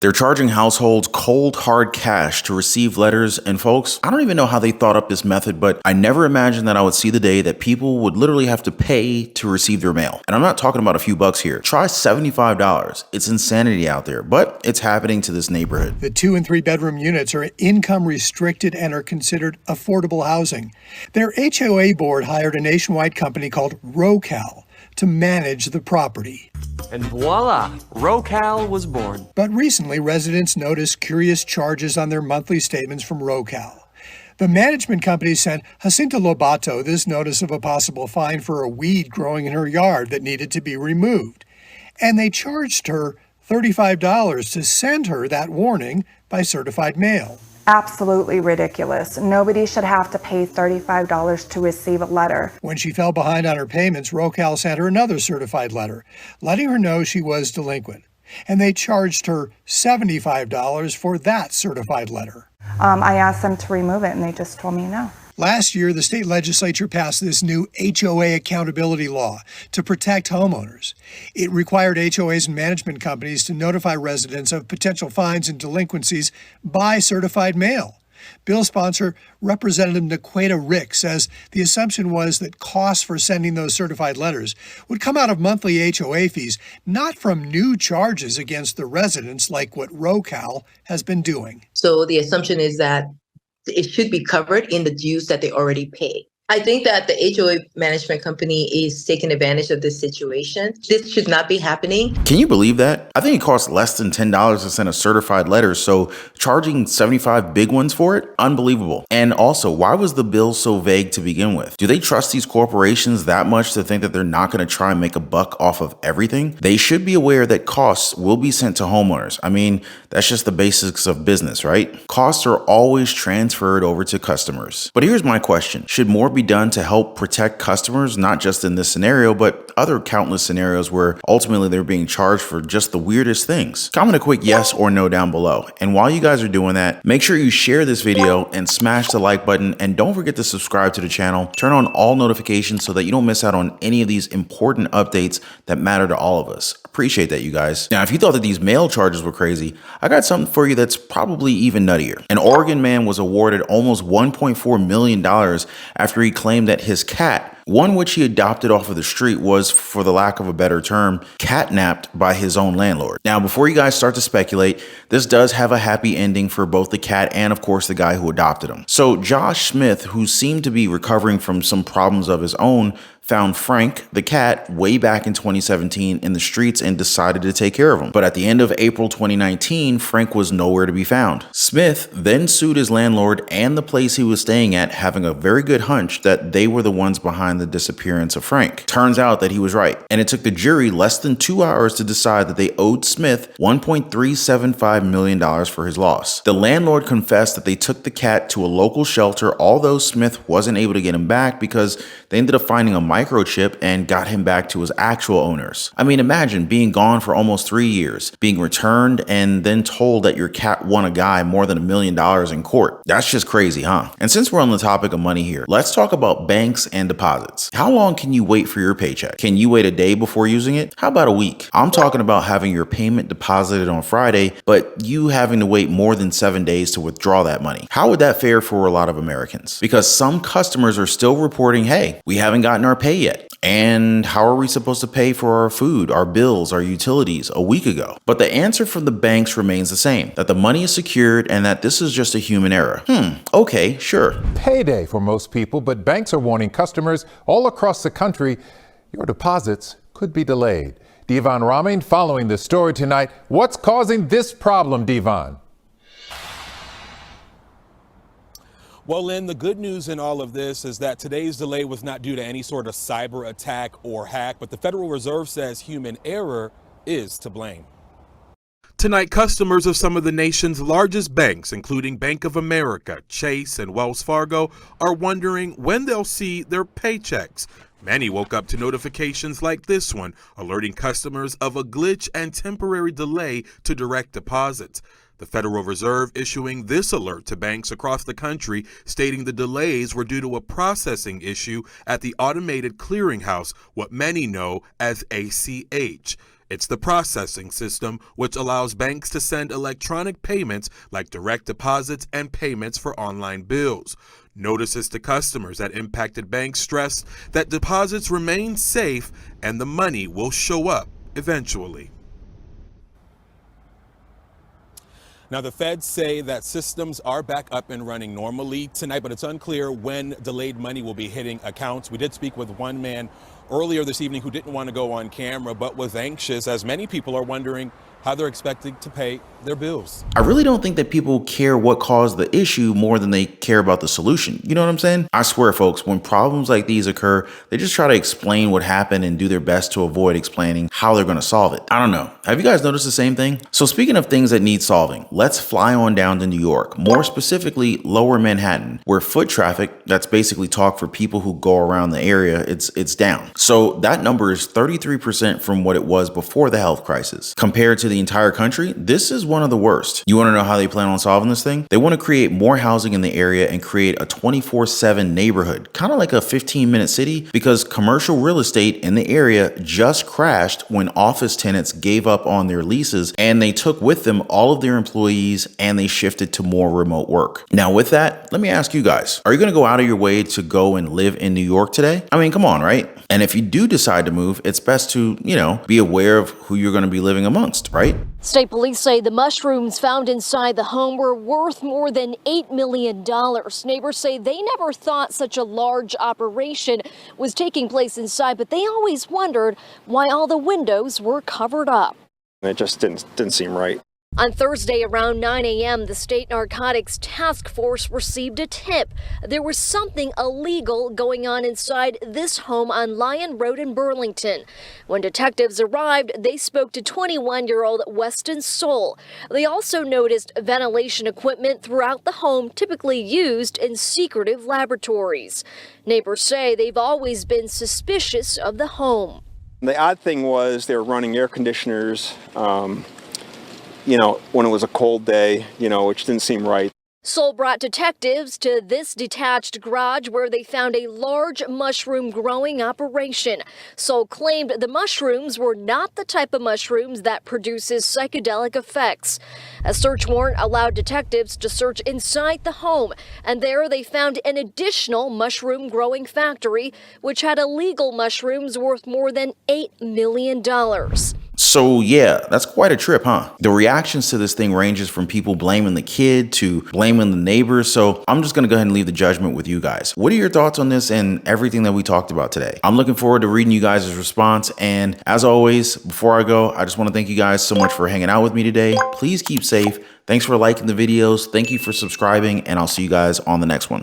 They're charging households cold, hard cash to receive letters. And folks, I don't even know how they thought up this method, but I never imagined that I would see the day that people would literally have to pay to receive their mail. And I'm not talking about a few bucks here. Try $75. It's insanity out there, but it's happening to this neighborhood. The 2 and 3 bedroom units are income restricted and are considered affordable housing. Their HOA board hired a nationwide company called RoCal to manage the property. And voila, RoCal was born. But recently, residents noticed curious charges on their monthly statements from RoCal. The management company sent Jacinta Lobato this notice of a possible fine for a weed growing in her yard that needed to be removed. And they charged her $35 to send her that warning by certified mail. Absolutely ridiculous. Nobody should have to pay $35 to receive a letter. When she fell behind on her payments, RoCal sent her another certified letter, letting her know she was delinquent. And they charged her $75 for that certified letter. I asked them to remove it, and they just told me no. Last year, the state legislature passed this new HOA accountability law to protect homeowners. It required HOAs and management companies to notify residents of potential fines and delinquencies by certified mail. Bill sponsor Representative Naqueta Rick says the assumption was that costs for sending those certified letters would come out of monthly HOA fees, not from new charges against the residents like what RoCal has been doing. So the assumption is that it should be covered in the dues that they already pay. I think that the HOA management company is taking advantage of this situation. This should not be happening. Can you believe that? I think it costs less than $10 to send a certified letter, so charging 75 big ones for it? Unbelievable. And also, why was the bill so vague to begin with? Do they trust these corporations that much to think that they're not going to try and make a buck off of everything? They should be aware that costs will be sent to homeowners. I mean, that's just the basics of business, right? Costs are always transferred over to customers. But here's my question. Should more be done to help protect customers, not just in this scenario, but other countless scenarios where ultimately they're being charged for just the weirdest things? Comment a quick yes or no down below. And while you guys are doing that, make sure you share this video and smash the like button, and don't forget to subscribe to the channel. Turn on all notifications so that you don't miss out on any of these important updates that matter to all of us. Appreciate that, you guys. Now, if you thought that these mail charges were crazy, I got something for you that's probably even nuttier. An Oregon man was awarded almost $1.4 million after he claimed that his cat, one which he adopted off of the street, was, for the lack of a better term, catnapped by his own landlord. Now, before you guys start to speculate, this does have a happy ending for both the cat and, of course, the guy who adopted him. So Josh Smith, who seemed to be recovering from some problems of his own, found Frank, the cat, way back in 2017 in the streets and decided to take care of him. But at the end of April 2019, Frank was nowhere to be found. Smith then sued his landlord and the place he was staying at, having a very good hunch that they were the ones behind the disappearance of Frank. Turns out that he was right, and it took the jury less than 2 hours to decide that they owed Smith $1.375 million for his loss. The landlord confessed that they took the cat to a local shelter, although Smith wasn't able to get him back because they ended up finding a microchip and got him back to his actual owners. I mean, imagine being gone for almost 3 years, being returned, and then told that your cat won a guy more than $1 million in court. That's just crazy, huh? And since we're on the topic of money here, let's talk about banks and deposits. How long can you wait for your paycheck? Can you wait a day before using it? How about a week? I'm talking about having your payment deposited on Friday, but you having to wait more than 7 days to withdraw that money. How would that fare for a lot of Americans? Because some customers are still reporting, hey, we haven't gotten our pay yet. And how are we supposed to pay for our food, our bills, our utilities a week ago? But the answer from the banks remains the same, that the money is secured and that this is just a human error. Okay, sure. Payday for most people, but banks are warning customers all across the country your deposits could be delayed. Devon Raming following the story tonight. What's causing this problem, Devon? Well, Lynn, the good news in all of this is that today's delay was not due to any sort of cyber attack or hack, but the Federal Reserve says human error is to blame. Tonight, customers of some of the nation's largest banks, including Bank of America, Chase, and Wells Fargo, are wondering when they'll see their paychecks. Many woke up to notifications like this one, alerting customers of a glitch and temporary delay to direct deposits. The Federal Reserve issuing this alert to banks across the country, stating the delays were due to a processing issue at the Automated Clearinghouse, what many know as ACH. It's the processing system, which allows banks to send electronic payments like direct deposits and payments for online bills. Notices to customers at impacted banks stress that deposits remain safe and the money will show up eventually. Now, the feds say that systems are back up and running normally tonight, but it's unclear when delayed money will be hitting accounts. We did speak with one man earlier this evening who didn't want to go on camera, but was anxious, as many people are wondering how they're expecting to pay their bills. I really don't think that people care what caused the issue more than they care about the solution. You know what I'm saying? I swear, folks, when problems like these occur, they just try to explain what happened and do their best to avoid explaining how they're going to solve it. I don't know. Have you guys noticed the same thing? So speaking of things that need solving, let's fly on down to New York, more specifically Lower Manhattan, where foot traffic, that's basically talk for people who go around the area, it's down. So that number is 33% from what it was before the health crisis. Compared to the entire country, this is one of the worst. You want to know how they plan on solving this thing? They want to create more housing in the area and create a 24/7 neighborhood, kind of like a 15-minute city, because commercial real estate in the area just crashed when office tenants gave up on their leases and they took with them all of their employees and they shifted to more remote work. Now with that, let me ask you guys, are you going to go out of your way to go and live in New York today? I mean, come on, right? And if you do decide to move, it's best to, be aware of who you're going to be living amongst, right? State police say the mushrooms found inside the home were worth more than $8 million. Neighbors say they never thought such a large operation was taking place inside, but they always wondered why all the windows were covered up. It just didn't seem right. On Thursday around 9 a.m., the State Narcotics Task Force received a tip. There was something illegal going on inside this home on Lyon Road in Burlington. When detectives arrived, they spoke to 21-year-old Weston Soul. They also noticed ventilation equipment throughout the home, typically used in secretive laboratories. Neighbors say they've always been suspicious of the home. The odd thing was they were running air conditioners, when it was a cold day, which didn't seem right. Soul brought detectives to this detached garage where they found a large mushroom growing operation. Soul claimed the mushrooms were not the type of mushrooms that produces psychedelic effects. A search warrant allowed detectives to search inside the home, and there they found an additional mushroom growing factory, which had illegal mushrooms worth more than $8 million. So yeah, that's quite a trip, huh? The reactions to this thing ranges from people blaming the kid to blaming the neighbors. So I'm just gonna go ahead and leave the judgment with you guys. What are your thoughts on this and everything that we talked about today? I'm looking forward to reading you guys' response. And as always, before I go, I just want to thank you guys so much for hanging out with me today. Please keep safe. Thanks for liking the videos. Thank you for subscribing, and I'll see you guys on the next one.